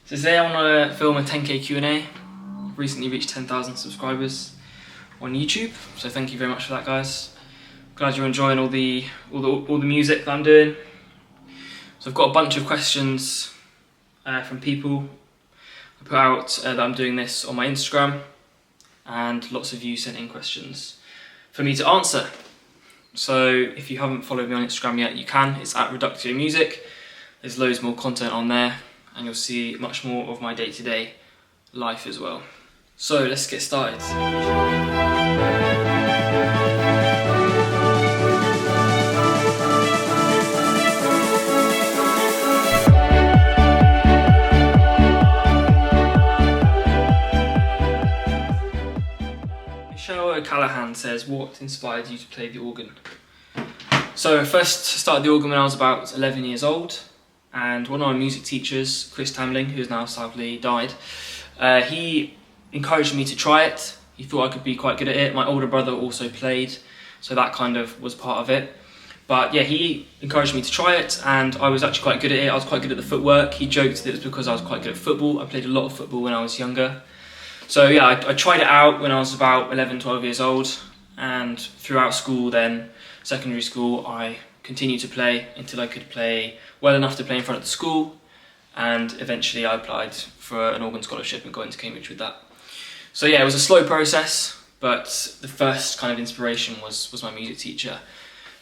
So today I want to film a 10k Q&A. Recently reached 10,000 subscribers on YouTube, so thank you very much for that, guys. Glad you're enjoying all the music that I'm doing. So I've got a bunch of questions from people. I put out that I'm doing this on my Instagram, and lots of you sent in questions for me to answer. So if you haven't followed me on Instagram yet, you can. It's at Reductio Music. There's loads more content on there, and you'll see much more of my day-to-day life as well. So let's get started. Michelle Callahan says, what inspired you to play the organ? So I first started the organ when I was about 11 years old, and one of my music teachers, Chris Tamling, who's now sadly died, he encouraged me to try it. He thought I could be quite good at it. My older brother also played, so that kind of was part of it. But yeah, he encouraged me to try it, and I was actually quite good at it. I was quite good at the footwork. He joked that it was because I was quite good at football. I played a lot of football when I was younger. So yeah, I tried it out when I was about 11, 12 years old, and throughout school then, secondary school, I continued to play until I could play well enough to play in front of the school, and eventually I applied for an organ scholarship and got into Cambridge with that. So yeah, it was a slow process, but the first kind of inspiration was my music teacher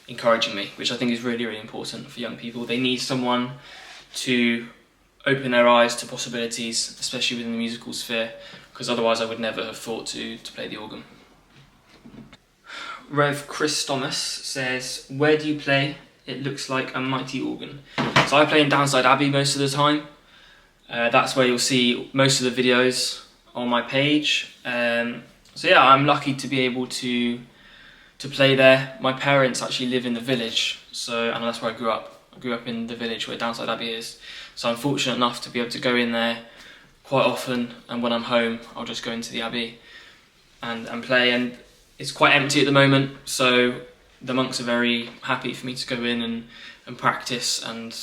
encouraging me, which I think is really, really important for young people. They need someone to open their eyes to possibilities, especially within the musical sphere, because otherwise I would never have thought to play the organ. Rev Chris Thomas says, where do you play? It looks like a mighty organ. So I play in Downside Abbey most of the time. That's where you'll see most of the videos on my page. So yeah, I'm lucky to be able to play there. My parents actually live in the village, and that's where I grew up. I grew up in the village where Downside Abbey is. So I'm fortunate enough to be able to go in there quite often, and when I'm home, I'll just go into the Abbey and play. And it's quite empty at the moment, so the monks are very happy for me to go in and practice and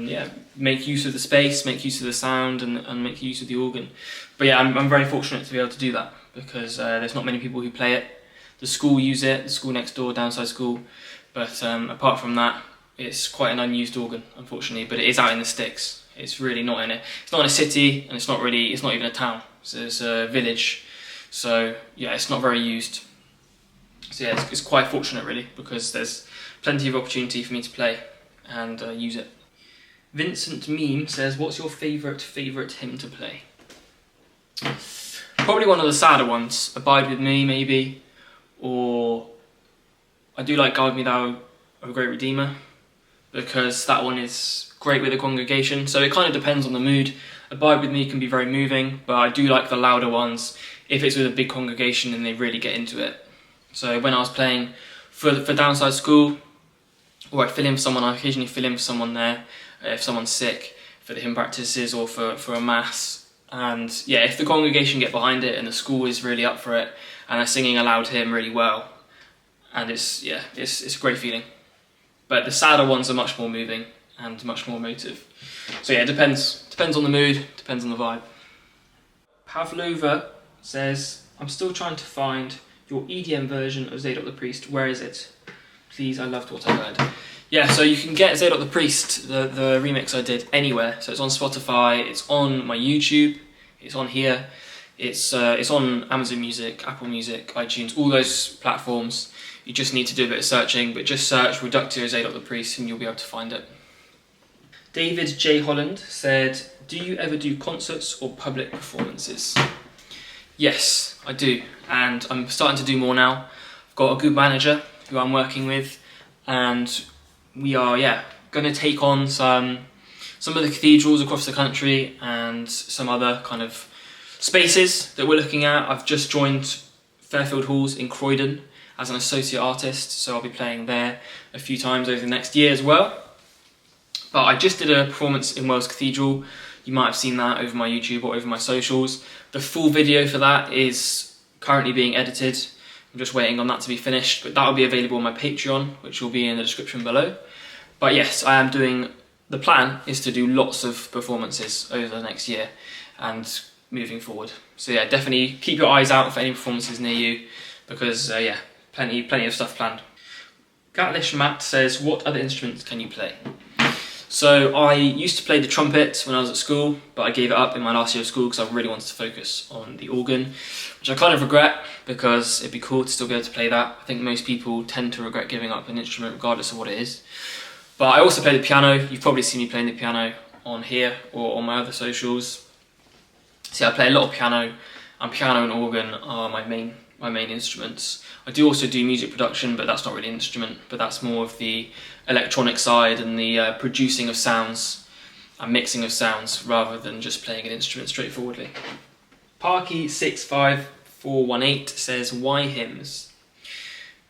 yeah, make use of the space, make use of the sound, and make use of the organ. But yeah, I'm very fortunate to be able to do that, because there's not many people who play it. The school use it, the school next door, Downside School, but apart from that, it's quite an unused organ, unfortunately, but it is out in the sticks. It's really not in it. It's not in a city, and it's not even a town. It's a village, so yeah, it's not very used. So yeah, it's quite fortunate really, because there's plenty of opportunity for me to play and use it. Vincent Meme says, what's your favourite hymn to play? Probably one of the sadder ones, Abide With Me maybe, or I do like Guide Me Thou, O Great Redeemer, because that one is great with the congregation, so it kind of depends on the mood. Abide With Me can be very moving, but I do like the louder ones if it's with a big congregation and they really get into it. So when I was playing for Downside School, or I occasionally fill in for someone there, if someone's sick, for the hymn practices or for a mass. And yeah, if the congregation get behind it and the school is really up for it and they're singing a loud hymn really well, and it's a great feeling. But the sadder ones are much more moving and much more emotive. So yeah, it depends on the mood, depends on the vibe. Pavlova says, I'm still trying to find your EDM version of Zadok the Priest. Where is it? Please, I loved what I heard. Yeah, so you can get Zadok the Priest, the remix I did, anywhere. So it's on Spotify, it's on my YouTube, it's on here, it's on Amazon Music, Apple Music, iTunes, all those platforms. You just need to do a bit of searching, but just search Reductio Zadok the Priest and you'll be able to find it. David J. Holland said, do you ever do concerts or public performances? Yes, I do, and I'm starting to do more now. I've got a good manager who I'm working with, and we are going to take on some of the cathedrals across the country and some other kind of spaces that we're looking at. I've just joined Fairfield Halls in Croydon as an associate artist, so I'll be playing there a few times over the next year as well. But I just did a performance in Wells Cathedral. You might have seen that over my YouTube or over my socials. The full video for that is currently being edited. I'm just waiting on that to be finished, but that will be available on my Patreon, which will be in the description below. But yes, I am doing the plan is to do lots of performances over the next year and moving forward. So yeah, definitely keep your eyes out for any performances near you, because yeah, plenty of stuff planned. Gatlish Matt says, what other instruments can you play? So I used to play the trumpet when I was at school, but I gave it up in my last year of school because I really wanted to focus on the organ, which I kind of regret because it'd be cool to still be able to play that. I think most people tend to regret giving up an instrument regardless of what it is. But I also play the piano. You've probably seen me playing the piano on here or on my other socials. See, I play a lot of piano, and piano and organ are my main instruments. I do also do music production, but that's not really an instrument, but that's more of the electronic side and the producing of sounds and mixing of sounds rather than just playing an instrument straightforwardly. Parky65418 says, why hymns?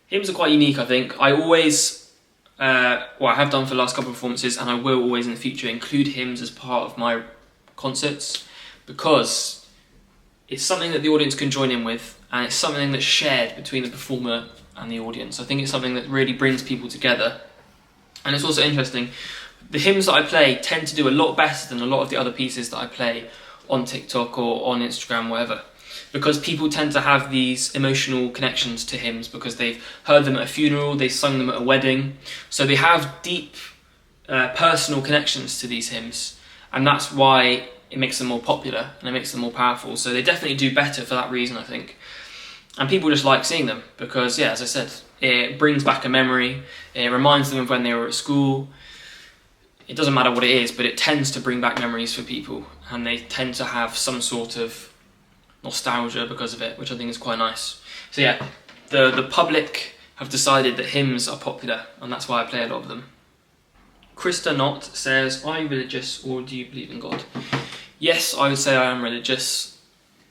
Hymns are quite unique, I think. I always, I have done for the last couple of performances, and I will always in the future include hymns as part of my concerts, because it's something that the audience can join in with, and it's something that's shared between the performer and the audience. I think it's something that really brings people together. And it's also interesting, the hymns that I play tend to do a lot better than a lot of the other pieces that I play on TikTok or on Instagram, whatever, because people tend to have these emotional connections to hymns because they've heard them at a funeral, they've sung them at a wedding, so they have deep personal connections to these hymns, and that's why it makes them more popular and it makes them more powerful. So they definitely do better for that reason, I think. And people just like seeing them because, yeah, as I said, it brings back a memory, it reminds them of when they were at school. It doesn't matter what it is, but it tends to bring back memories for people, and they tend to have some sort of nostalgia because of it, which I think is quite nice. So yeah, the public have decided that hymns are popular, and that's why I play a lot of them. Krista Knott says, are you religious or do you believe in God? Yes, I would say I am religious,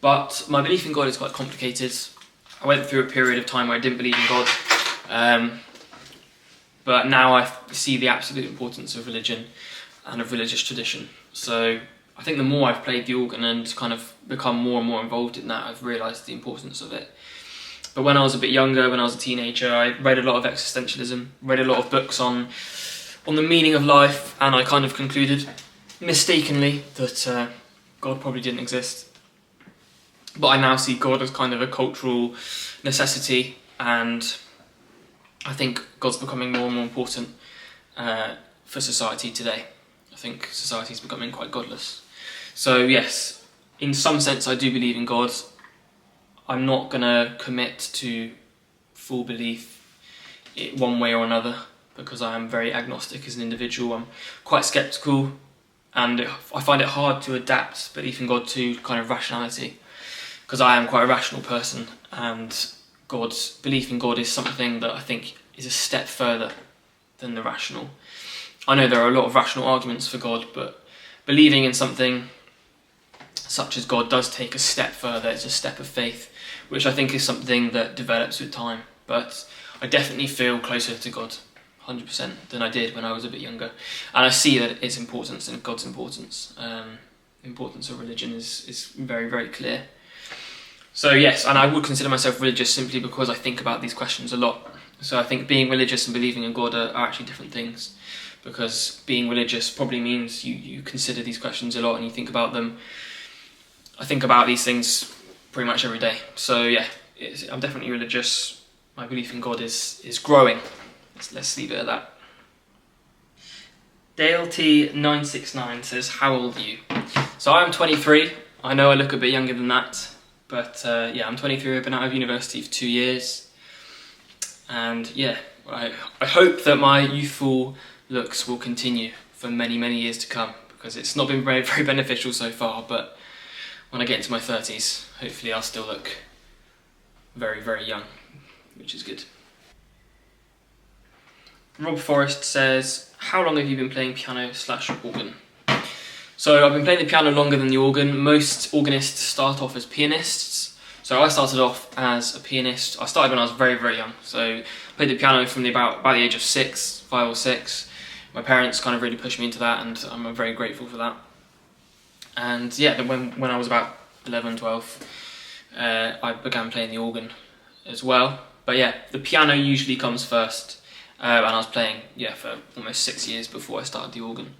but my belief in God is quite complicated. I went through a period of time where I didn't believe in God, but now I see the absolute importance of religion and of religious tradition. So I think the more I've played the organ and kind of become more and more involved in that, I've realised the importance of it. But when I was a bit younger, when I was a teenager, I read a lot of existentialism, read a lot of books on the meaning of life, and I kind of concluded, mistakenly, that God probably didn't exist. But I now see God as kind of a cultural necessity, and I think God's becoming more and more important for society today. I think society is becoming quite godless. So yes, in some sense I do believe in God. I'm not going to commit to full belief one way or another, because I am very agnostic as an individual. I'm quite sceptical, and I find it hard to adapt belief in God to kind of rationality, because I am quite a rational person, and belief in God is something that I think is a step further than the rational. I know there are a lot of rational arguments for God, but believing in something such as God does take a step further. It's a step of faith, which I think is something that develops with time. But I definitely feel closer to God 100% than I did when I was a bit younger, and I see that its importance and God's importance. Importance of religion is very, very clear. So yes, and I would consider myself religious simply because I think about these questions a lot. So I think being religious and believing in God are actually different things, because being religious probably means you consider these questions a lot and you think about them. I think about these things pretty much every day. So yeah, I'm definitely religious. My belief in God is growing. Let's leave it at that. Dale T969 says, how old are you? So I'm 23. I know I look a bit younger than that, but yeah, I'm 23. I've been out of university for 2 years, and yeah, I hope that my youthful looks will continue for many, many years to come, because it's not been very, very beneficial so far. But when I get into my 30s, hopefully I'll still look very, very young, which is good. Rob Forrest says, how long have you been playing piano/organ? So I've been playing the piano longer than the organ. Most organists start off as pianists. So I started off as a pianist. I started when I was very, very young. So I played the piano from about the age of 5 or 6. My parents kind of really pushed me into that, and I'm very grateful for that. And yeah, when I was about 11, 12, I began playing the organ as well. But yeah, the piano usually comes first, and I was playing for almost 6 years before I started the organ.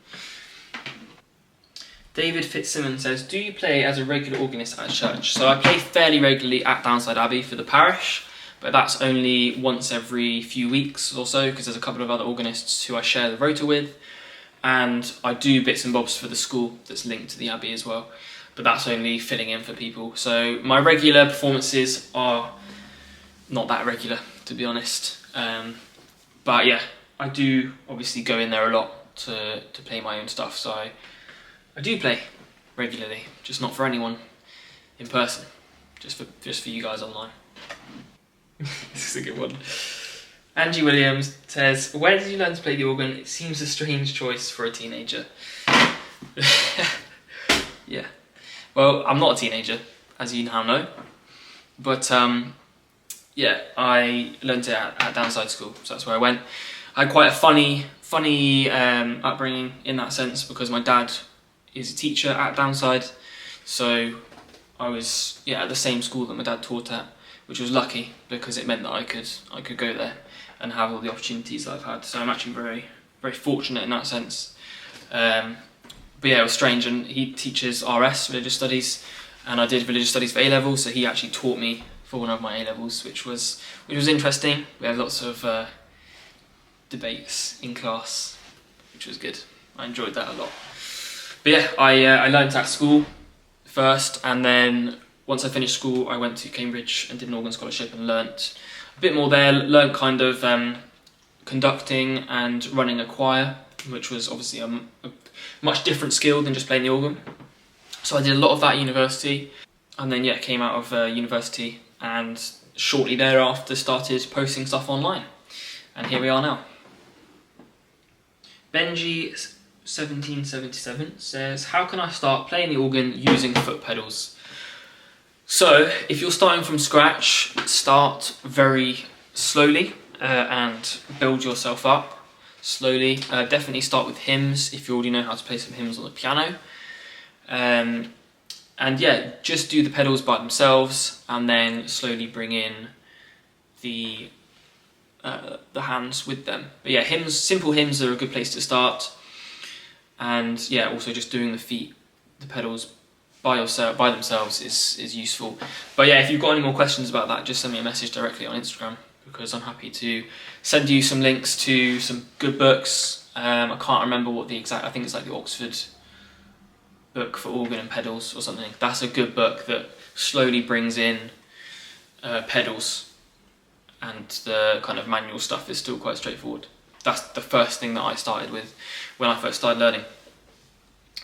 David Fitzsimmons says, do you play as a regular organist at church? So I play fairly regularly at Downside Abbey for the parish, but that's only once every few weeks or so, because there's a couple of other organists who I share the rota with, and I do bits and bobs for the school that's linked to the Abbey as well, but that's only filling in for people. So my regular performances are not that regular, to be honest, but yeah, I do obviously go in there a lot to play my own stuff, so I do play regularly, just not for anyone in person, just for you guys online. This is a good one. Angie Williams says, where did you learn to play the organ? It seems a strange choice for a teenager. Yeah. Well, I'm not a teenager, as you now know. But yeah, I learned it at Downside School, so that's where I went. I had quite a funny upbringing in that sense, because my dad is a teacher at Downside, so I was at the same school that my dad taught at, which was lucky because it meant that I could go there and have all the opportunities that I've had. So I'm actually very, very fortunate in that sense. But yeah, it was strange, and he teaches RS, religious studies, and I did religious studies for A-level, so he actually taught me for one of my A-levels, which was interesting. We had lots of debates in class, which was good. I enjoyed that a lot. But yeah, I learned at school first, and then once I finished school I went to Cambridge and did an organ scholarship and learnt a bit more there, learnt kind of conducting and running a choir, which was obviously a much different skill than just playing the organ. So I did a lot of that at university, and then came out of university and shortly thereafter started posting stuff online, and here we are now. Benji 1777 says, how can I start playing the organ using foot pedals? So if you're starting from scratch, start very slowly and build yourself up slowly. Definitely start with hymns if you already know how to play some hymns on the piano. And yeah, just do the pedals by themselves and then slowly bring in the hands with them. But yeah, hymns, simple hymns are a good place to start. And yeah, also just doing the pedals by themselves is useful. But yeah, if you've got any more questions about that, just send me a message directly on Instagram, because I'm happy to send you some links to some good books. I can't remember what the exact, I think it's like the Oxford book for organ and pedals or something. That's a good book that slowly brings in pedals, and the kind of manual stuff is still quite straightforward. That's the first thing that I started with when I first started learning.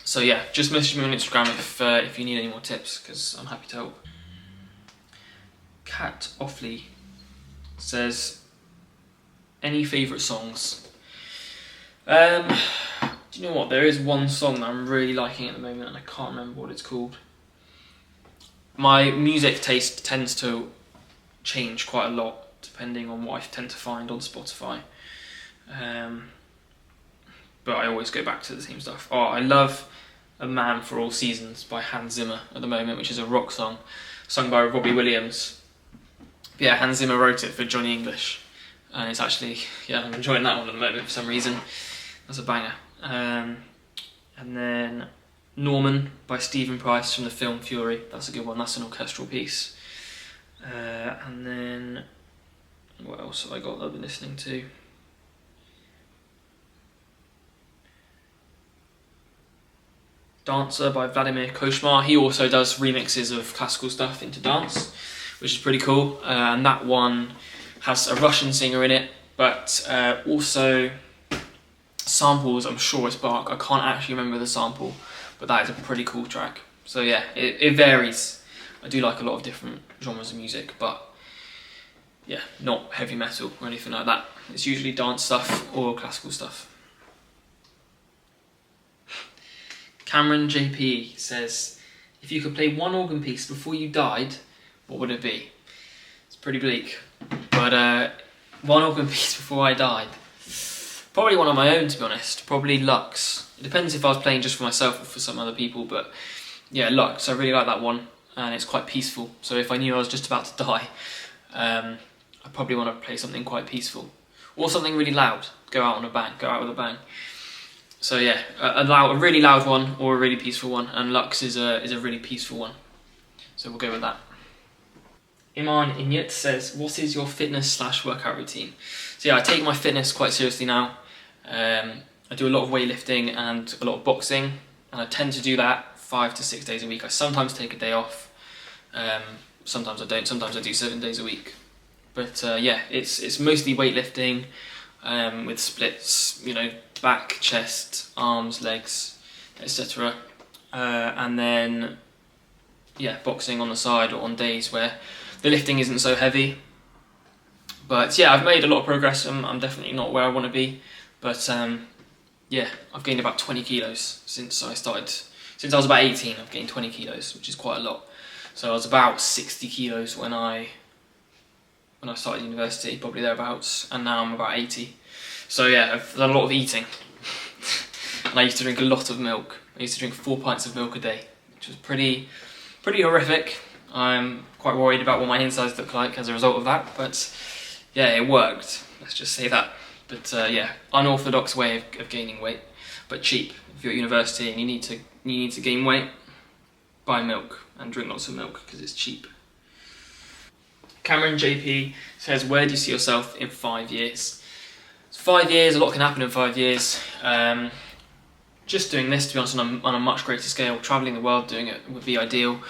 So yeah, just message me on Instagram if you need any more tips, because I'm happy to help. Kat Offley says, any favourite songs? Do you know what? There is one song that I'm really liking at the moment, and I can't remember what it's called. My music taste tends to change quite a lot depending on what I tend to find on Spotify. But I always go back to the same stuff. Oh, I love A Man for All Seasons by Hans Zimmer at the moment, which is a rock song sung by Robbie Williams. But yeah, Hans Zimmer wrote it for Johnny English, and it's actually, I'm enjoying that one at the moment for some reason. That's a banger. And then Norman by Stephen Price from the film Fury. That's a good one. That's an orchestral piece. And then what else have I got that I've been listening to? Dancer by Vladimir Koshmar. He also does remixes of classical stuff into dance, which is pretty cool. And that one has a Russian singer in it, but also samples, I'm sure it's Bach. I can't actually remember the sample, but that is a pretty cool track. So yeah, it varies. I do like a lot of different genres of music, but yeah, not heavy metal or anything like that. It's usually dance stuff or classical stuff. Cameron JP says, if you could play one organ piece before you died, what would it be? It's pretty bleak, but one organ piece before I died. Probably one on my own, to be honest. Probably Lux. It depends if I was playing just for myself or for some other people, but yeah, Lux. I really like that one, and it's quite peaceful. So if I knew I was just about to die, I'd probably want to play something quite peaceful. or something really loud. Go out on a bang, go out with a bang. So yeah, a really loud one or a really peaceful one, and Lux is a really peaceful one. So we'll go with that. Iman Inyat says, what is your fitness/workout routine? So yeah, I take my fitness quite seriously now. I do a lot of weightlifting and a lot of boxing, and I tend to do that 5 to 6 days a week. I sometimes take a day off, sometimes I don't, sometimes I do 7 days a week. But yeah, it's mostly weightlifting with splits, you know, back, chest, arms, legs, etc. And then, yeah, boxing on the side or on days where the lifting isn't so heavy. But yeah, I've made a lot of progress. I'm definitely not where I want to be, but yeah, I've gained about 20 kilos since I started. Since I was about 18, I've gained 20 kilos, which is quite a lot. So I was about 60 kilos when I started university, probably thereabouts, and now I'm about 80. So yeah, I've done a lot of eating. And I used to drink a lot of milk. I used to drink 4 pints of milk a day, which was pretty horrific. I'm quite worried about what my insides look like as a result of that, but yeah, it worked. Let's just say that. But yeah, unorthodox way of gaining weight, but cheap. If you're at university and you need to gain weight, buy milk and drink lots of milk because it's cheap. Cameron JP says, where do you see yourself in 5 years? 5 years, a lot can happen in 5 years. Just doing this, to be honest, on a much greater scale, travelling the world doing it would be ideal,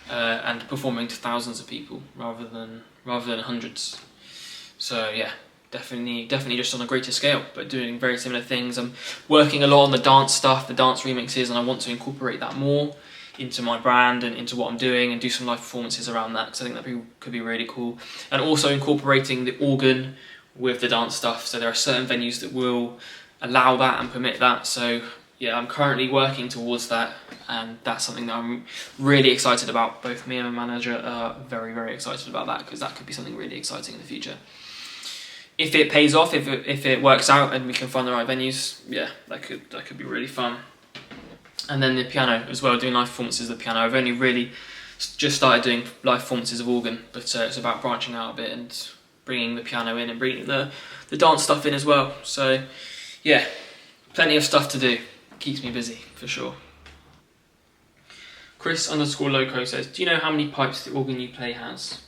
and performing to thousands of people rather than hundreds. So yeah, definitely just on a greater scale, but doing very similar things. I'm working a lot on the dance stuff, the dance remixes, and I want to incorporate that more into my brand and into what I'm doing, and do some live performances around that, because I think that could be really cool. And also incorporating the organ with the dance stuff, so there are certain venues that will allow that and permit that. So yeah, I'm currently working towards that, and that's something that I'm really excited about. Both me and my manager are very, very excited about that, because that could be something really exciting in the future. If it pays off, if it works out and we can find the right venues, yeah, that could be really fun. And then the piano as well, doing live performances of the piano. I've only really just started doing live performances of organ, but it's about branching out a bit and bringing the piano in and bringing the dance stuff in as well. So yeah, plenty of stuff to do. Keeps me busy, for sure. Chris_Loco says, do you know how many pipes the organ you play has?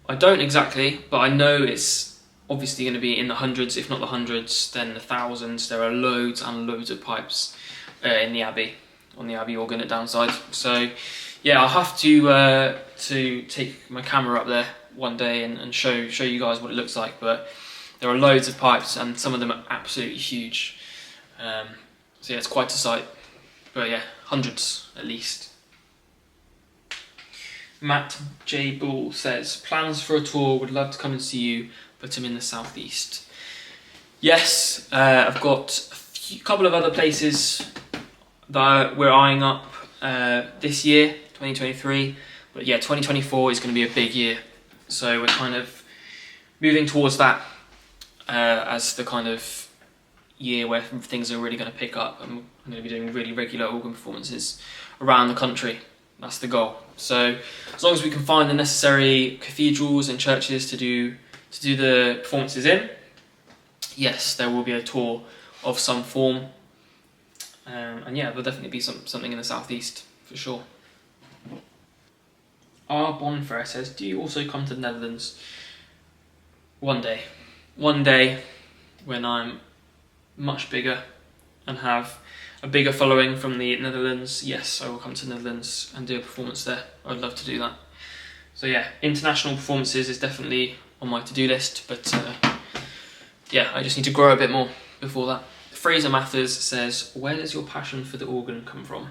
I don't exactly, but I know it's obviously going to be in the hundreds, if not the hundreds, then the thousands. There are loads and loads of pipes in the Abbey, on the Abbey organ at Downside. So yeah, I'll have to take my camera up there one day and show you guys what it looks like. But there are loads of pipes, and some of them are absolutely huge. So yeah, it's quite a sight. But yeah, hundreds at least. Matt J. Bull says, plans for a tour, would love to come and see you, but I'm in the southeast. Yes, I've got a couple of other places that we're eyeing up this year, 2023, but yeah, 2024 is going to be a big year, so we're kind of moving towards that as the kind of year where things are really going to pick up, and I'm going to be doing really regular organ performances around the country. That's the goal. So as long as we can find the necessary cathedrals and churches to do the performances in, yes, there will be a tour of some form, and yeah, there'll definitely be something in the southeast for sure. R. Bonfair says, do you also come to the Netherlands? One day when I'm much bigger and have a bigger following from the Netherlands, yes, I will come to the Netherlands and do a performance there. I'd love to do that. So yeah, international performances is definitely on my to-do list, but yeah, I just need to grow a bit more before that. Fraser Mathers says, where does your passion for the organ come from?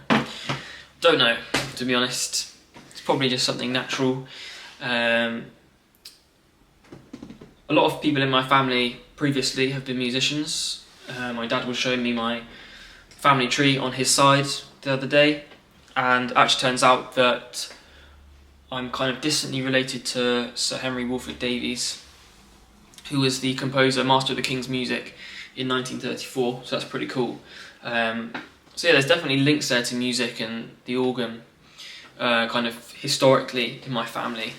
Don't know, to be honest. It's probably just something natural. A lot of people in my family previously have been musicians. My dad was showing me my family tree on his side the other day, and it actually turns out that I'm kind of distantly related to Sir Henry Wolford Davies, who was the composer, master of the King's music in 1934, so that's pretty cool. So yeah, there's definitely links there to music and the organ, kind of historically in my family.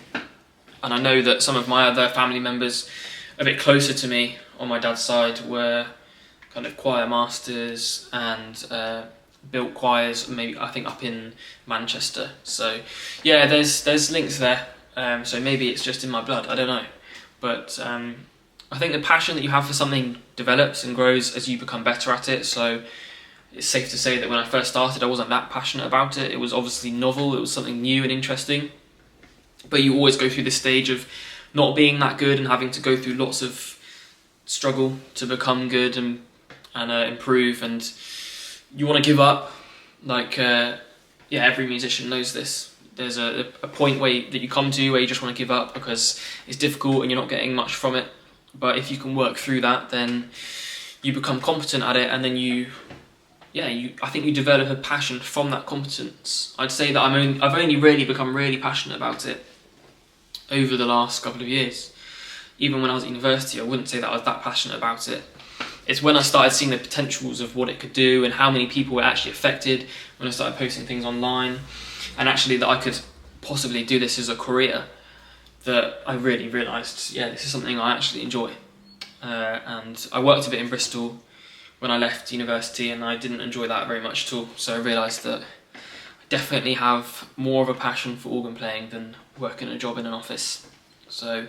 And I know that some of my other family members a bit closer to me on my dad's side were kind of choir masters and built choirs, maybe I think up in Manchester. So yeah, there's links there. So maybe it's just in my blood, I don't know. But I think the passion that you have for something develops and grows as you become better at it. So it's safe to say that when I first started, I wasn't that passionate about it. It was obviously novel, it was something new and interesting. But you always go through this stage of not being that good and having to go through lots of struggle to become good and improve, and you want to give up. Like yeah, every musician knows this. There's a point that you come to where you just want to give up because it's difficult and you're not getting much from it. But if you can work through that, then you become competent at it, and then I think you develop a passion from that competence. I'd say that I've only really become really passionate about it over the last couple of years. Even when I was at university, I wouldn't say that I was that passionate about it. It's when I started seeing the potentials of what it could do and how many people were actually affected, when I started posting things online, and actually that I could possibly do this as a career, that I really realised, yeah, this is something I actually enjoy. And I worked a bit in Bristol when I left university, and I didn't enjoy that very much at all. So I realised that I definitely have more of a passion for organ playing than working a job in an office. So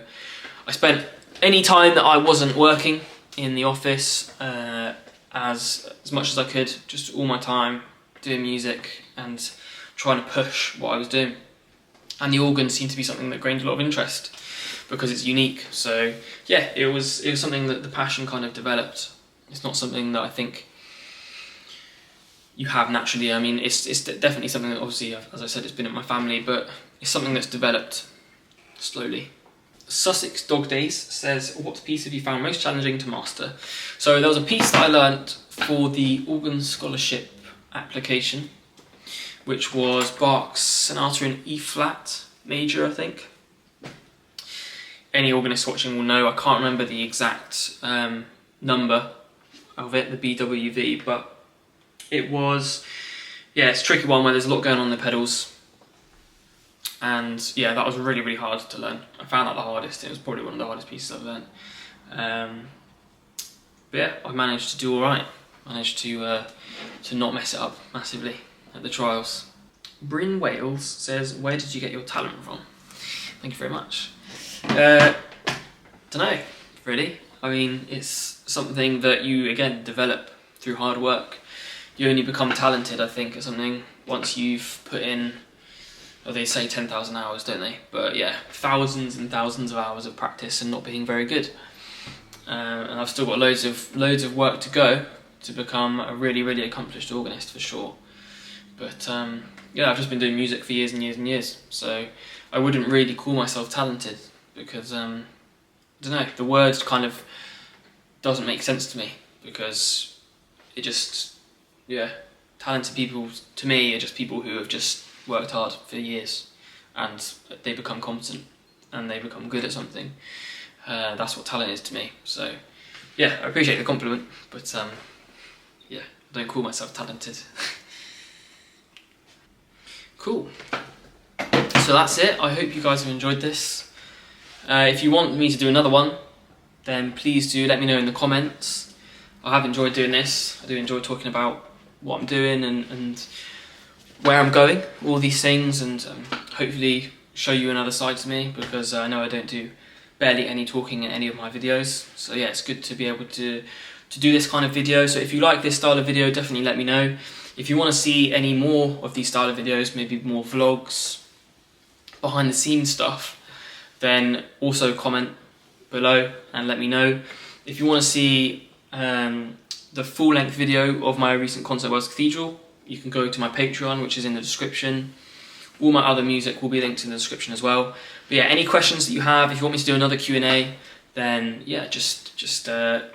I spent any time that I wasn't working in the office as much as I could, just all my time doing music and trying to push what I was doing. And the organ seemed to be something that gained a lot of interest because it's unique. So yeah, it was something that the passion kind of developed. It's not something that I think you have naturally. I mean, it's definitely something that, obviously, as I said, it's been in my family, but it's something that's developed slowly. Sussex Dog Days says, what piece have you found most challenging to master? So there was a piece that I learnt for the organ scholarship application, which was Bach's Sonata in E-flat major, I think. Any organist watching will know, I can't remember the exact number of it, the BWV, but it was, yeah, it's a tricky one where there's a lot going on in the pedals. And yeah, that was really, really hard to learn. I found that the hardest. It was probably one of the hardest pieces I've learned. But yeah, I managed to do all right. Managed to not mess it up massively at the trials. Bryn Wales says, where did you get your talent from? Thank you very much. Don't know, really. I mean, it's something that you, again, develop through hard work. You only become talented, I think, at something once you've put in, or they say 10,000 hours, don't they? But yeah, thousands and thousands of hours of practice and not being very good. And I've still got loads of work to go to become a really, really accomplished organist for sure. But yeah, I've just been doing music for years and years and years, so I wouldn't really call myself talented because I don't know, the word kind of doesn't make sense to me, because it just, yeah, talented people to me are just people who have just worked hard for years and they become competent and they become good at something. That's what talent is to me. So yeah, I appreciate the compliment, but yeah, I don't call myself talented. Cool. So that's it. I hope you guys have enjoyed this. If you want me to do another one, then please do let me know in the comments. I have enjoyed doing this. I do enjoy talking about what I'm doing and where I'm going, all these things, and hopefully show you another side to me, because I know I don't do barely any talking in any of my videos. So yeah, it's good to be able to do this kind of video. So if you like this style of video, definitely let me know. If you want to see any more of these style of videos, maybe more vlogs, behind the scenes stuff, then also comment below and let me know. If you want to see the full length video of my recent concert at Wells Cathedral, you can go to my Patreon, which is in the description. All my other music will be linked in the description as well. But yeah, any questions that you have, if you want me to do another Q&A, then yeah, just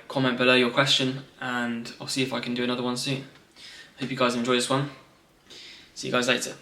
comment below your question and I'll see if I can do another one soon. Hope you guys enjoy this one. See you guys later.